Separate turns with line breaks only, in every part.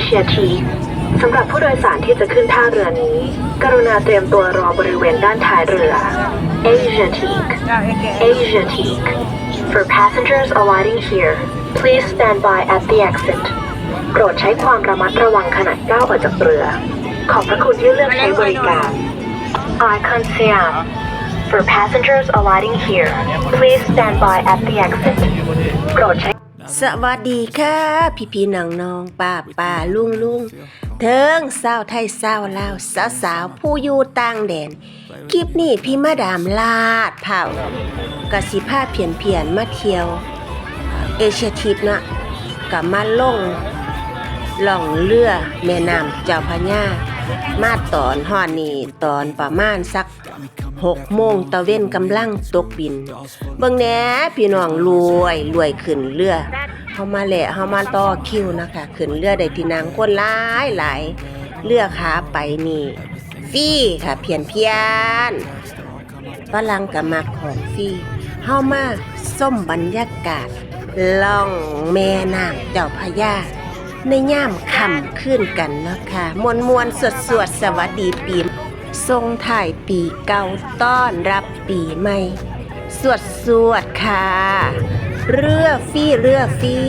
Asia Teak สำหรับผู้โดยสารที่จะขึ้นท่าเรือนี้กรุณาเตรียมตัวรอบริเวณด้านท้ายเรือ Asia Teak Asia Teak For passengers alighting here please stand by at the exit โปรดใช้ความระมัดระวังขณะก้าวออกจากเรือขอบพระคุณที่เลือกใช้บริการ Icon Siam For passengers alighting here please stand by at the exit โปรดใช้
สวัสดีค่ะพี่ๆน้องๆป้าลุงเทิงสาวไทยสาวลาวสาวผู้อยู่ต่างแดนคลิปนี้พี่มาดามลาดเผากะสิพาเพียนมาเที่ยวเอเชียทิปนะกับมาล่องเรือแม่น้ำเจ้าพระยามาตอนฮอดนี่ตอนประมาณสัก6 โมงตะเว้นกำลังตกบินเบิ่งแหน่พี่น้องรวยขึ้นเรือเฮามาต่อคิวนะคะขึ้นเรือได้ที่นั่งคนหลายเรือขาไปนี่ฟรีค่ะเพียนฝรั่งก็มักของฟรีเฮามาส้มบรรยากาศล่องแม่น้ำเจ้าพระยาในย่ามค่ำคืนกันเนาะค่ะมวนสวดสวัสดีปีส่งถ่ายปีเก่าต้อนรับปีใหม่สวดค่ะเรือฟรี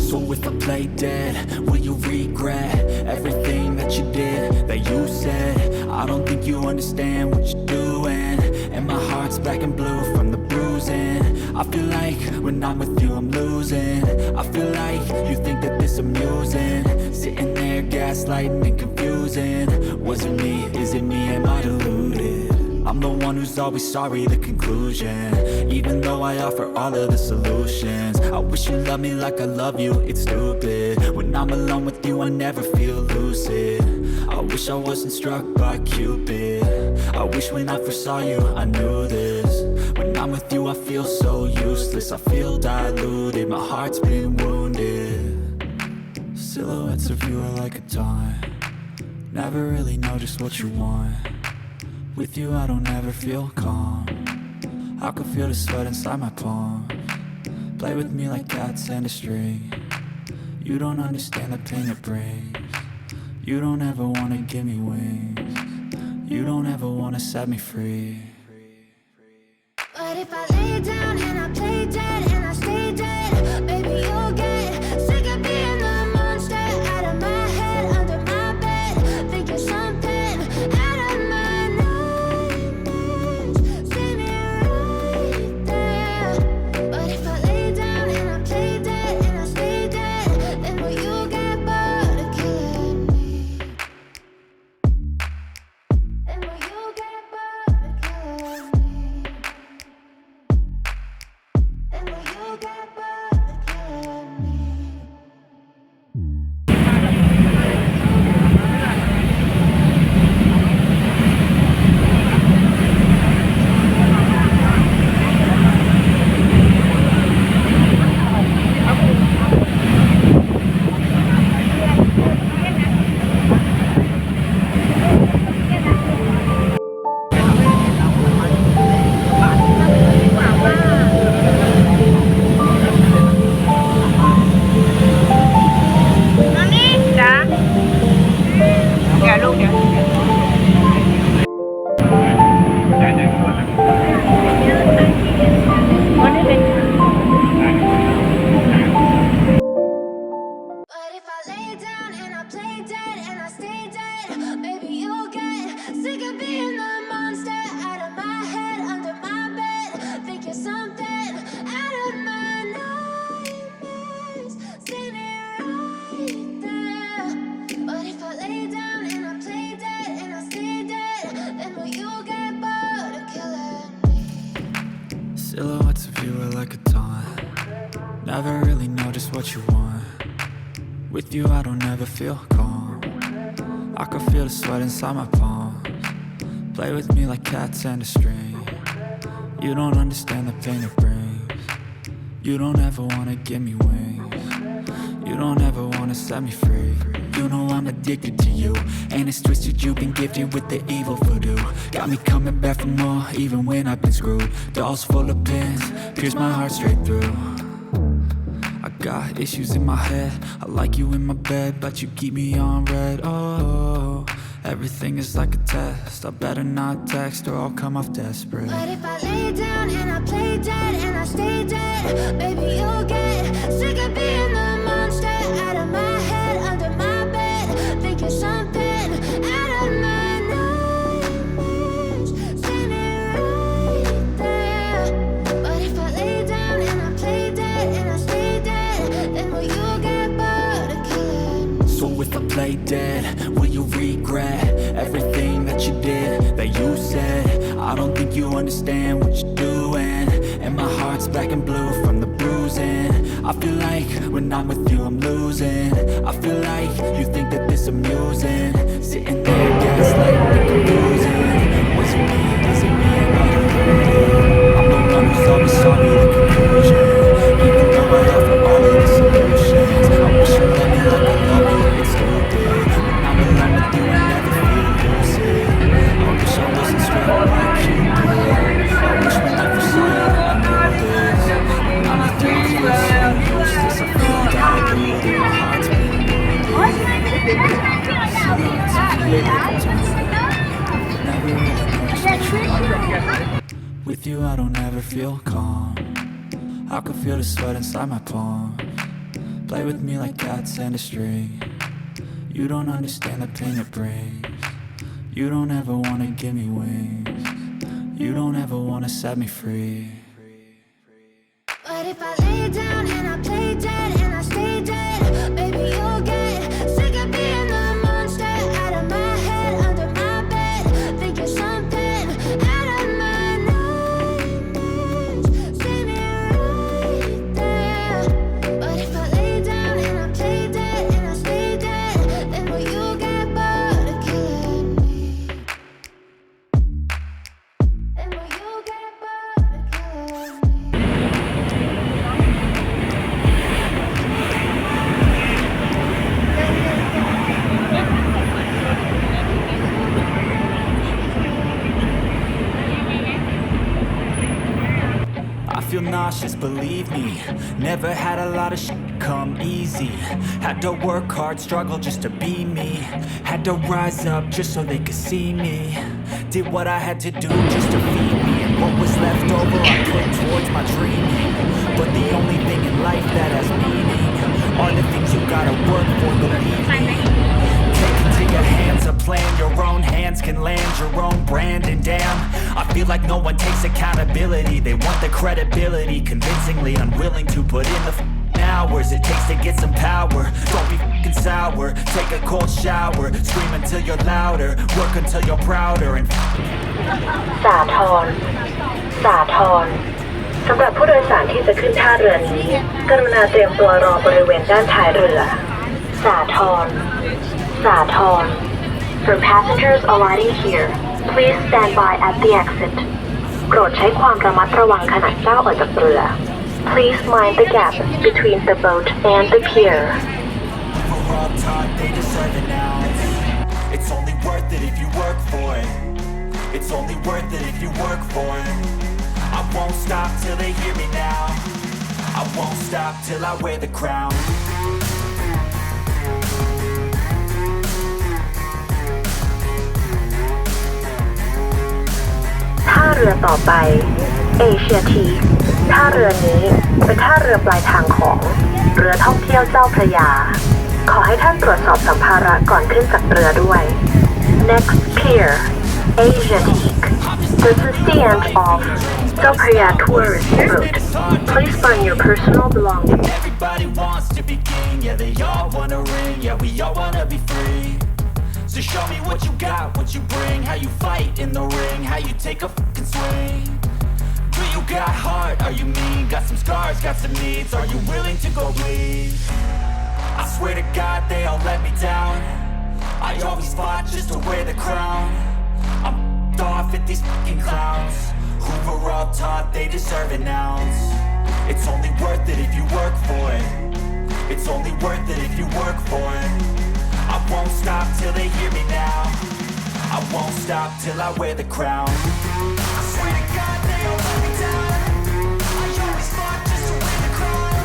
So if I play dead, will you regret everything that you did, that you said? I don't think you understand what you're doing, and my heart's black and blue from the bruising. I feel like when I'm with you I'm losing. I feel like you think that this amusing, sitting there gaslighting and confusing. Was it me? Is it me? Am I deluded? I'm the one who's always sorry, the conclusion. Even though I offer all of the solutions, I wish you loved me like I love you, it's stupid. When I'm alone with you I never feel lucid. I wish I wasn't struck by Cupid. I wish when I first saw you I knew this. When I'm with you I feel so useless, I feel diluted, my heart's been wounded. Silhouettes of you are like a taunt, never really know just what you want. With you I don't ever feel calm, I can feel the sweat inside my palms. Play with me like cats and a string, you don't understand the pain it brings. You don't ever wanna give me wings, you don't ever wanna set me free.
But if I lay down and I play dead and I stay dead, baby you'll get sick of being the monster out of my head, under my bed. Think you're something out of my nightmares. See me right there. But if I lay down and I play dead and I stay dead, then will you get bored of killing me? Then will you get bored of killing me? And will you get bored of killing me?
'Silhouettes of you are like a taunt, never really know just what you want. With you I don't ever feel calm, I can feel the sweat inside my palms. Play with me like cats and a string, you don't understand the pain it brings. You don't ever wanna give me wings, you don't ever wanna set me free. You know I'm addicted to you, and it's twisted, you've been gifted with the evil voodoo. Got me coming back for more, even when I've been screwed. Dolls full of pins, pierce my heart straight through. I Got issues in my head. I like you in my bed, but you keep me on red. Oh, everything is like a test. I better not text or I'll come off desperate.
But if I lay down and I play dead and I stay dead, baby, you'll get sick of being the monster out of my head, under my bed, thinking something out of my nightmares, standing right there. But if I lay down and I play dead and I stay dead, then will you get bored of killing me?
So if I play dead, will you regret everything that you did, that you said? I don't think you understand what you're doing, and my heart's black and blue from the bruising. I feel like when I'm with you I'm losing. I feel like you think that this amusing, sitting there gaslighting and confusing. Was it me? Is it me? Am I deluded? I'm the one who's always saw me the conclusion, even though I offer all of the solutions. I wish you loved me like I love you, it's stupid. When I'm alone with you I never feel lucid. I wish I wasn't straight like Cupid. I wish when I first saw you I knew this. When I'm with you I'm so useless. I feel diluted, my heart's being with you I don't ever feel calm. I can feel the sweat inside my palm. Play with me like cats and a string. You don't understand the pain it brings. You don't ever wanna give me wings. You don't ever wanna set me free.
But if I lay down and I play dead and I stay dead, baby, you'll get sick of being the monster out of my head, under my bed, thinking something out of my nightmares, standing right there. But if I lay down and I play dead and I stay dead, then will you get bored of killing me? Then will you get bored of killing me?
I feel nauseous, believe me. Never had a lot of shit come easy. Had to work hard, struggle just to be me. Had to rise up just so they could see me. Did what I had to do just to feed me, and what was left over I put towards my dreaming. But the only thing in life that has meaning are the things you gotta work for, believe me. Take it to your hands, a plan, your own hands can land your own brand. And damn, I feel like no one takes accountability. They want the credibility, convincingly unwilling to put in the hours it takes to get some power. Don't be f***ing sour, take a cold shower, scream until you're louder, work until you're prouder and
สาทรสาทรสำหรับผู้โดยสารที่จะขึ้นท่าเรือนี้กรุณาเตรียมตัวรอบริเวณด้านท้ายเรือสาทรสาทร For passengers alighting here please stand by at the exit โปรดใช้ความระมัดระวังขณะก้าวออกจากเรือ Please mind the gap between the boat and the pier.
we're all taught they deserve it now. It's only worth it if you work for it. It's only worth it if you work for it. I won't stop till they hear me now. I won't stop till I wear the crown.
ท่าเรือต่อไปเอเชียทีท่าเรือนี้เป็นท่าเรือปลายทางของเรือท่องเที่ยวเจ้าพระยาขอให้ท่านตรวจสอบสัมภาระก่อนขึ้นจากเรือด้วย Next pier Asiatique This is the end of เจ้าพระยา tourist route Please find your personal belongings
Everybody wants to be king, yeah they all wanna ring, yeah we all wanna be free. So show me what you got, what you bring, how you fight in the ring, how you take a fucking swing. Do you got heart, are you mean, got some scars, got some needs, are you willing to go bleed? I swear to God they all let me down, I always fought just to wear the crown. I'm off at these fucking clowns, who were all taught they deserve an ounce. It's only worth it if you work for it. It's only worth it if you work for it. I won't stop till they hear me now. I won't stop till I wear the crown. I swear to God they all let me down. I always fought just to wear the crown.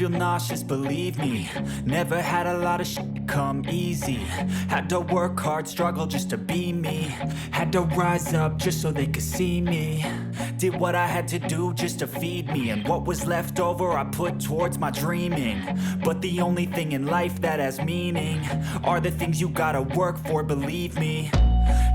feel nauseous, believe me. Never had a lot of shit come easy. Had to work hard, struggle just to be me. Had to rise up just so they could see me. Did what I had to do just to feed me. And what was left over I put towards my dreaming. But the only thing in life that has meaning are the things you gotta work for, believe me.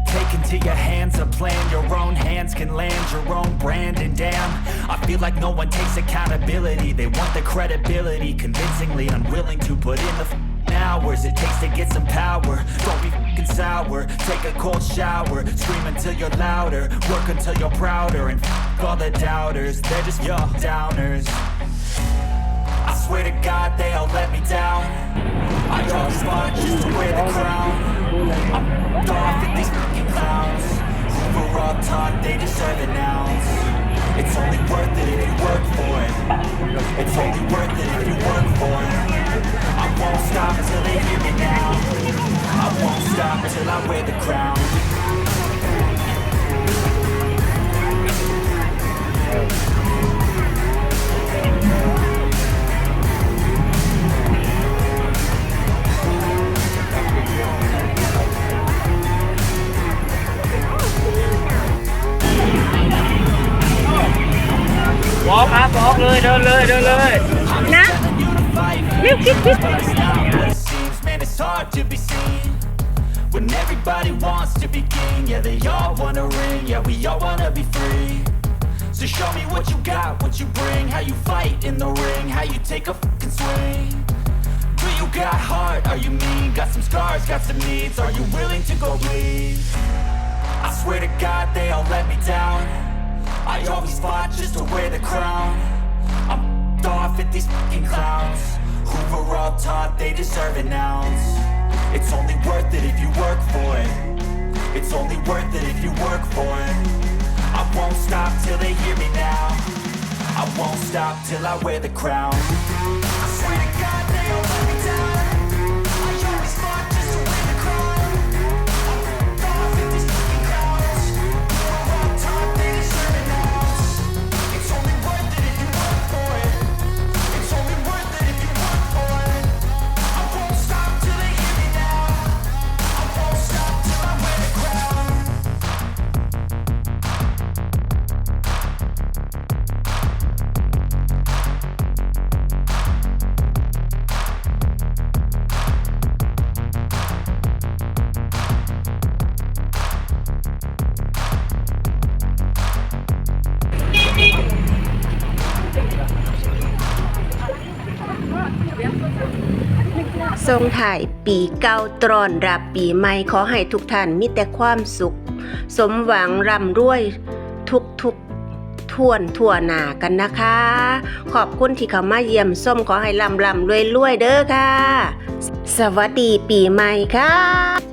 Take into your hands a plan, your own hands can land your own brand. And damn, I feel like no one takes accountability. They want the credibility, convincingly unwilling to put in the hours it takes to get some power. Don't be f***ing sour, take a cold shower. Scream until you're louder, work until you're prouder. And f*** all the doubters, they're just your downers. I swear to God they all let me down. I always fought just to wear the crown. I'm off at these f***ing clowns who were all taught they deserve an ounce. It's only worth it if you work for it. It's only worth it if you work for it. I won't stop till they hear me now. I won't stop till I wear the crown.
บอกครับบอกเลยเดินเลยเดินเลยนะรีบคิด
Man, it's hard to be seen when everybody wants to be king. Yeah, they all wanna ring. Yeah, we all wanna be free. So show me what you got, what you bring, how you fight in the ring, how you take a fucking swing. Do you got heart? Are you mean? Got some scars, got some needs. Are you willing to go bleed? I swear to God they all let me down. I always fought just to wear the crown. I'm off at these fucking clowns who were all taught they deserve an ounce. It's only worth it if you work for it. It's only worth it if you work for it. I won't stop till they hear me now. I won't stop till I wear the crown. I swear to God they all let me down. I always fought just to wear the crown. I'm off at these fucking clowns who were all taught they deserve an ounce. It's only worth it if you work for it. It's only worth it if you work for it. I won't stop till they hear me now. I won't stop till I wear the crown.
ส่งถ่ายปีเก่าตรอนรับปีใหม่ขอให้ทุกท่านมีแต่ความสุขสมหวังร่ำรวยทุกทั่วหน้ากันนะคะ ขอบคุณที่เข้ามาเยี่ยมส้มขอให้ร่ำรวยเด้อค่ะ สวัสดีปีใหม่ค่ะ